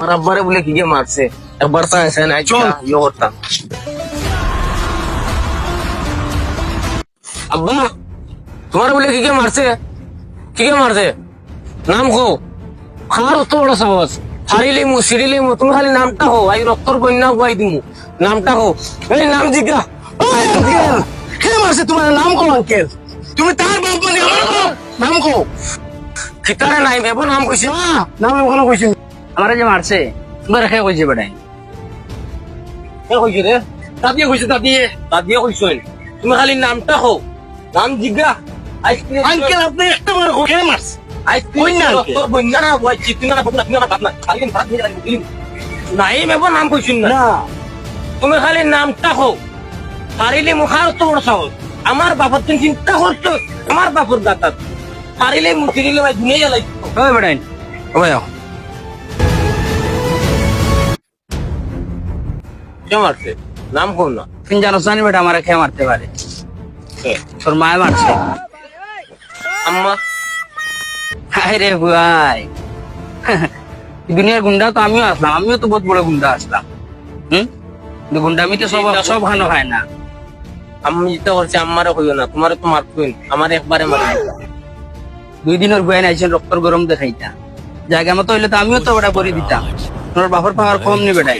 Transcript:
আর আব্বারে বলে কি গিয়ে মারছে একবার তো এসে নাই চল ইয়ে করতাম আব্বা তোমার বলে কি গিয়ে মারছে কি গিয়ে মারছে নাম কো আমার অত বড় সাহস হারিলি মু সিরিলি মু তুমি খালি নামটা হো আই রক্তর বন্যা হওয়াই দিমু নামটা হো এই নাম জিজ্ঞা কে মারছে তোমার নাম কো আঙ্কেল তুমি তার বাপ মানে আমার বাপ নাম কো ঠিকানা নাই ভেবো নাম কইছি না নাম এখনো কইছি আমারে যে মারছে তোমার রেখে কইছে বেটাই কে কইছি রে দাদিয়ে কইছে দাদিয়ে কইছই তুমি খালি নামটা হো নাম জিজ্ঞা আঙ্কেল আপনি একটা বার কে মারছে আইসক্রিম না রক্তর বন্যা না হওয়াই চিত্তি না বদলা তুমি আমার বাপ না খালি ভাত দিয়ে রাখি নাই ভেবো নাম কইছিস না তুমি খালি নামটা হো পারিলে মুখার তো বড় সাহস আমার বাপর তুমি চিন্তা করছো আমার বাপর দাতা পারিলে মুখিরিলে ভাই দুনিয়া জ্বালাই ওই বেটাই ও ভাই কে মারছে নাম কোন না তুমি জানো জানি বেটা আমারে খেয়ে মারতে পারে তোর মায় মারছে আম্মা আরে ভাই দুনিয়ার গুন্ডা তো আমিও আসলাম আমিও তো বহুত বড় গুন্ডা আসলাম কিন্তু গুন্ডামি তো সব ভালো হয় না আমি যেটা করছি আম্মারে কইও না তোমারে তো মারতুই আমার একবারে মারি 2 দিনের বয়ান আইছেন রক্তর গরম দেখাইতা জায়গা মতো হইলে তো আমিও তো ওটা করে দিতাম তোর বাপর পাওয়ার কম নেই বেটাই